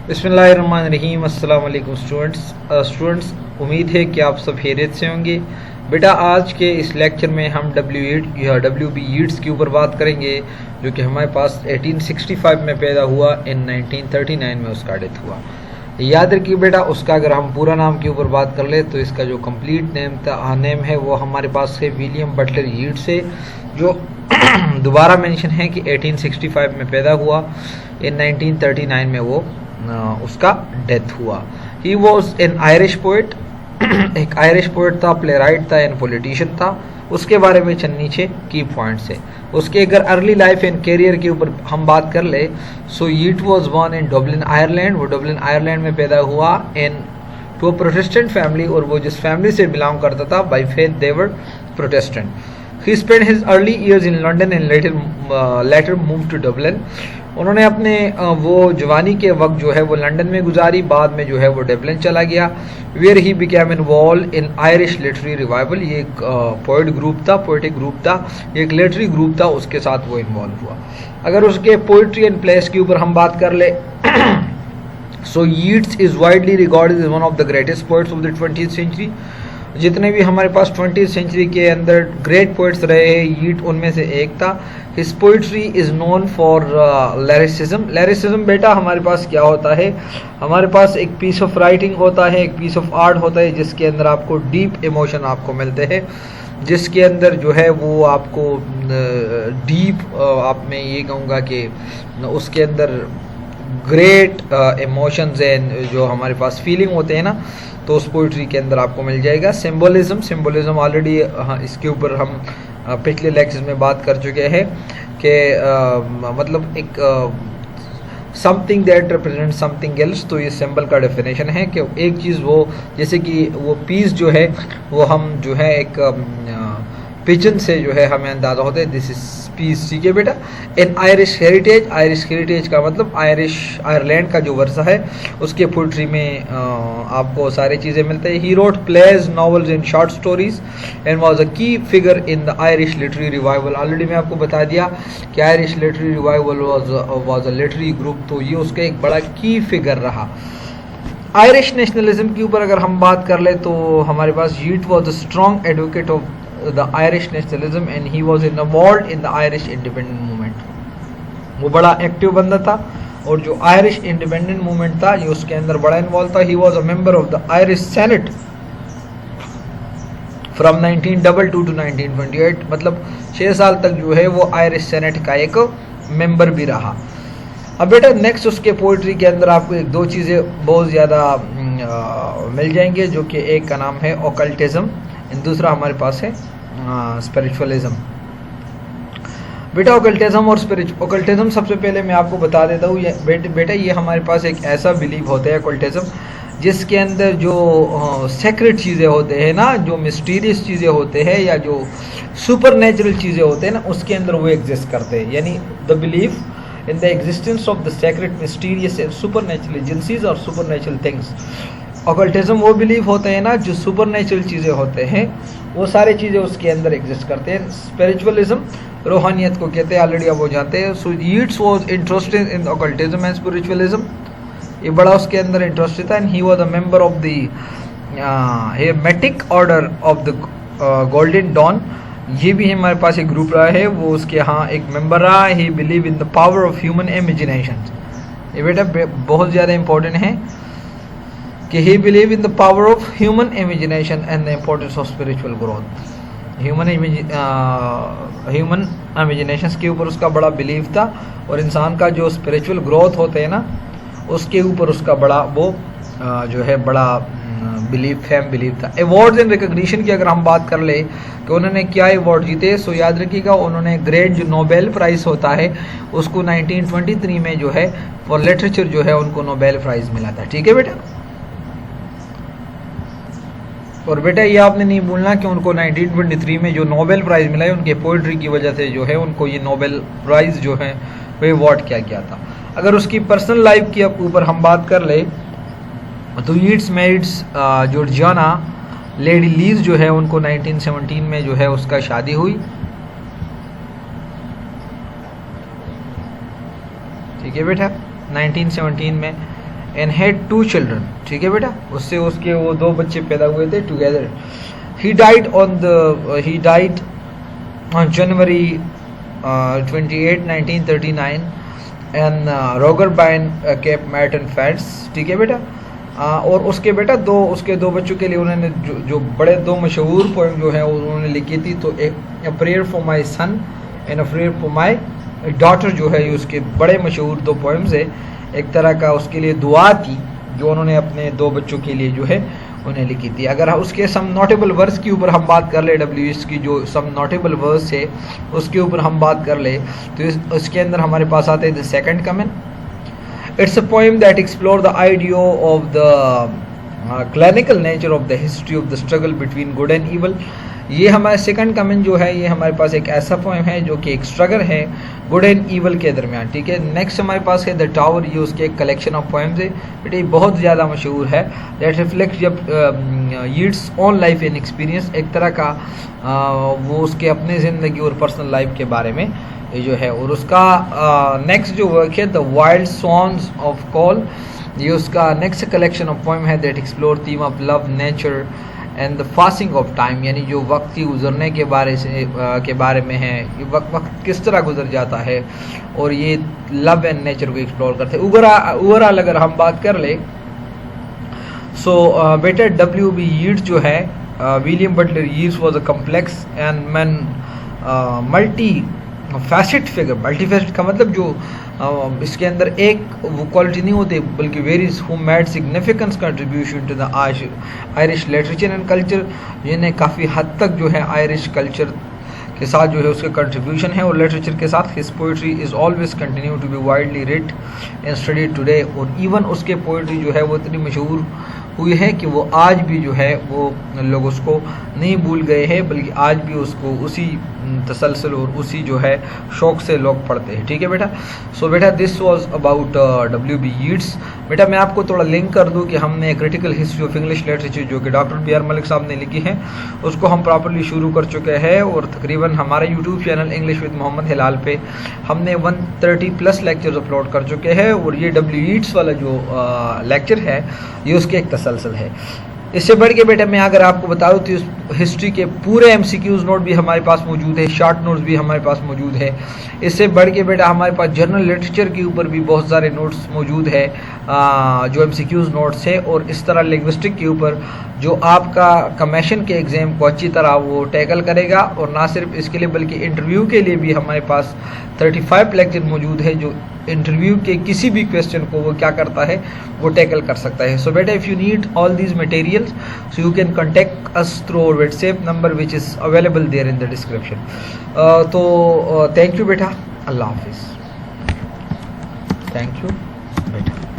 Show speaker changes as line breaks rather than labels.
बिस्मिल्लाहिर्रहमानिर्रहीम। अस्सलाम वालेकुम स्टूडेंट्स, उम्मीद है कि आप सब खैरियत से होंगे। बेटा, आज के इस लेक्चर में हम WB यीट्स के ऊपर बात करेंगे, जो कि हमारे पास 1865 में पैदा हुआ। इन 1939 में उसका डेथ हुआ। याद रखिए बेटा, उसका अगर हम पूरा नाम के ऊपर बात कर ले तो इसका जो कंप्लीट नेम है वो हमारे पास है विलियम बटलर यीट्स है, जो दोबारा मेंशन है कि 1865 में पैदा हुआ। इन 1939 में वो उसका डेथ हुआ। He was an Irish poet, एक आयरिश पोइट था, प्ले राइट था एंड पॉलिटिशियन था। उसके बारे में चंद नीचे की पॉइंट्स है। उसके अगर अर्ली लाइफ एंड करियर के ऊपर हम बात कर ले, so Yeats was born in Dublin Ireland. वो डब्लिन आयरलैंड में पैदा हुआ into a Protestant family, और वो जिस फैमिली से बिलोंग करता था by faith they were Protestant. He spend his early years in London and later move to Dublin. उन्होंने अपने वो जवानी के वक्त जो है वो लंदन में गुजारी, बाद में जो है वो डब्लिन चला गया। Where he became involve in Irish literary revival. ये एक पोइटिक ग्रुप था, एक लिटरेरी ग्रुप था, उसके साथ वो इन्वॉल्व हुआ। अगर उसके पोइट्री एंड प्लेस के ऊपर हम बात कर ले, so Yeats is widely regarded as one of the greatest poets of the 20th century. जितने भी हमारे पास 20th सेंचुरी के अंदर ग्रेट पोइट्स रहे, यीट उनमें से एक था। His poetry is known for lyricism. Lyricism बेटा हमारे पास क्या होता है, हमारे पास एक पीस ऑफ राइटिंग होता है, एक पीस ऑफ आर्ट होता है, जिसके अंदर आपको डीप इमोशन आपको मिलते हैं, जिसके अंदर जो है वो आपको डीप आप मैं ये कहूँगा कि उसके अंदर ग्रेट इमोशंस एंड जो हमारे पास फीलिंग होते हैं ना, तो उस पोइट्री के अंदर आपको मिल जाएगा। सिंबोलिज्म ऑलरेडी इसके ऊपर हम पिछले लेक्चर में बात कर चुके हैं कि मतलब एक something that represent something else. तो ये सिंबल का डेफिनेशन है कि एक चीज़ वो, जैसे कि वो पीस जो है वो हम जो है एक पिजन से जो है हमें अंदाज़ा होता है दिस इज पीस। ठीक है बेटा। इन आयरिश हेरिटेज का मतलब आयरलैंड का जो वर्षा है उसके पोइट्री में आपको सारी चीज़ें मिलते हैं। He wrote plays, novels and short stories and was a key figure in the Irish literary revival. Already मैं आपको बता दिया कि Irish literary revival was a literary group, तो ये उसका एक बड़ा की फिगर रहा। आयरिश नेशनलिज्म के ऊपर अगर हम बात कर ले तो हमारे पास Yeats was a strong advocate of the Irish nationalism and he was involved in the Irish independent movement। वो बड़ा एक्टिव बंदा था और जो आयरिश इंडिपेंडेंट मूवमेंट था ये उसके अंदर बड़ा इन्वॉल्व था। He was a member of the Irish senate from 1922 to 1928। मतलब 6 साल तक जो है वो आयरिश सेनेट का एक मेंबर भी रहा। अब बेटा नेक्स्ट उसके पोइट्री के अंदर आपको एक दो चीज़ें बहुत ज़्यादा मिल जाएंगे, जो कि एक का नाम है ओकल्टिज्म, दूसरा हमारे पास है स्पिरिचुअलिज्म। बेटा ओकल्टिज्म और ओकल्टिज्म सबसे पहले मैं आपको बता देता हूँ, बेटा ये हमारे पास एक ऐसा बिलीव होता है ओकल्टिज्म जिसके अंदर जो सेक्रेट चीज़ें होते हैं ना, जो मिस्टीरियस चीज़ें होते हैं या जो सुपर नेचुरल चीज़ें होते हैं ना, उसके अंदर वो एग्जिस्ट करते हैं। यानी the believe in the existence of the secret, mysterious and super natural agencies और सुपर नेचुरल थिंग्स। ऑकल्टिज्म वो बिलीव होते हैं ना जो सुपर नेचुरल चीज़ें होते हैं, वो सारी चीज़ें उसके अंदर एग्जिस्ट करते हैं। स्पिरिचुअलिज्म रूहानियत को कहते हैं, ऑलरेडी आप वो जानते हैं। So Yeats was interested in occultism and spiritualism, ये बड़ा उसके अंदर इंटरेस्टेड था। And he was a member of the Hermetic Order of the Golden Dawn. ये भी हमारे पास एक ग्रुप रहा है, वो उसके यहाँ एक मेंबर रहा। ही believe in the power of human imagination. ये बेटा बहुत ज़्यादा इंपॉर्टेंट है कि he believe in the power of human imagination and the importance of spiritual growth। Human imaginations के ऊपर उसका बड़ा बिलीव था, और इंसान का जो स्पिरिचुअल ग्रोथ होते हैं ना उसके ऊपर उसका बड़ा वो जो है बड़ा बिलीव था। अवार्ड्स एंड रिकग्निशन की अगर हम बात कर ले कि उन्होंने क्या अवार्ड जीते, सो याद रखिएगा उन्होंने ग्रेट जो नोबेल प्राइज़ होता है उसको 1923 में जो है फॉर लिटरेचर जो है उनको नोबेल प्राइज़ मिला था। ठीक है बेटा। और बेटा ये आपने नहीं भूलना कि उनको 1923 में जो नोबेल प्राइज़ मिला है उनके पोइट्री की वजह से जो है उनको ये नोबेल प्राइज़ जो है वो अवार्ड किया गया था। अगर उसकी पर्सनल लाइफ के ऊपर हम बात कर ले तो यीट्स मैरिड्स जॉर्जियाना लेडी लीज जो है उनको 1917 में जो है उसका शादी हुई। ठीक है बेटा 1917 में। एंड हैड 2 चिल्ड्रन, ठीक है बेटा, उससे उसके वो 2 बच्चे पैदा हुए थे together. He died on January 28 1939 and Roquebrune Cap Martin फैट्स, ठीक है बेटा। और उसके बेटा उसके 2 बच्चों के लिए उन्होंने जो बड़े 2 मशहूर पोएम जो है उन्होंने लिखी थी। तो a prayer for my son and a prayer for my daughter जो है ये उसके बड़े मशहूर 2 पोएम्स है। एक तरह का उसके लिए दुआ थी जो उन्होंने अपने 2 बच्चों के लिए जो है उन्हें लिखी थी। अगर उसके सम नोटेबल वर्स के ऊपर हम बात कर ले, WH की जो सम नोटेबल वर्स है उसके ऊपर हम बात कर ले, तो इसके अंदर हमारे पास आते हैं the second comment. It's a poem that explore the idea of the clinical nature of the history of the struggle between good and evil. ये हमारा सेकंड कमेंट जो है ये हमारे पास एक ऐसा पोएम है जो कि एक स्ट्रगल है गुड एंड ईवल के दरमियान, ठीक है। नेक्स्ट हमारे पास है द टावर, ये उसके एक कलेक्शन ऑफ पोएम्स है बेटा, ये बहुत ज़्यादा मशहूर है। दैट रिफ्लेक्ट जब Yeats on life and experience, एक तरह का वो उसके अपने ज़िंदगी और पर्सनल लाइफ के बारे में ये जो है। और उसका नेक्स्ट जो वर्क है the wild songs of call, ये उसका नेक्स्ट कलेक्शन ऑफ पोएम है that explore theme of love nature and the passing of time, यानी जो वक्त की गुजरने के बारे में है, ये वक्त किस तरह गुजर जाता है और ये लव एंड नेचर को एक्सप्लोर करते हैं। ओवरऑल अगर हम बात कर ले सो बेटा WB यीट्स जो है William Butler Yeats was a complex and man multi facet figure. Multifacet का मतलब जो इसके अंदर एक वो क्वालिटी नहीं होती बल्कि varies who made significant contribution to the Irish literature and culture, जिन्हें काफ़ी हद तक जो है आयरिश कल्चर के साथ जो है उसके कंट्रीब्यूशन है और लिटरेचर के साथ। His poetry is always continue to be widely read and studied today, और इवन उसके पोइट्री जो है वो इतनी मशहूर हुई है कि वो आज भी जो है वो लोग उसको नहीं भूल गए हैं, बल्कि आज भी उसको उसी तसलसल और उसी जो है शौक से लोग पढ़ते हैं, ठीक है बेटा। सो बेटा this was about WB Yeats. बेटा मैं आपको थोड़ा लिंक कर दूं कि हमने critical history of English literature जो कि डॉक्टर BR मलिक साहब ने लिखी है उसको हम प्रॉपरली शुरू कर चुके हैं, और तकरीबन हमारे YouTube channel English with Mohammad Hilal पे हमने 130+ लेक्चर्स अपलोड कर चुके हैं, और ये WB यीट्स वाला जो लेक्चर है ये उसके एक तसलसल है। इससे बढ़ के बेटा मैं अगर आपको बता दूँ तो हिस्ट्री के पूरे MCQs नोट भी हमारे पास मौजूद है, शॉर्ट नोट्स भी हमारे पास मौजूद है। इससे बढ़ के बेटा हमारे पास जनरल लिटरेचर के ऊपर भी बहुत सारे नोट्स मौजूद है जो MCQs नोट्स है, और इस तरह लिंग्विस्टिक के ऊपर जो आपका कमीशन के एग्ज़ाम को अच्छी तरह वो टैकल करेगा। और ना सिर्फ इसके लिए बल्कि इंटरव्यू के लिए भी हमारे पास 35 लेक्चर मौजूद है जो इंटरव्यू के किसी भी क्वेश्चन को वो क्या करता है वो टैकल कर सकता है। सो बेटा if you need all these materials so you can contact us through our WhatsApp number which is available there in the description. तो थैंक यू बेटा, अल्लाह हाफिज़, थैंक यू बेटा।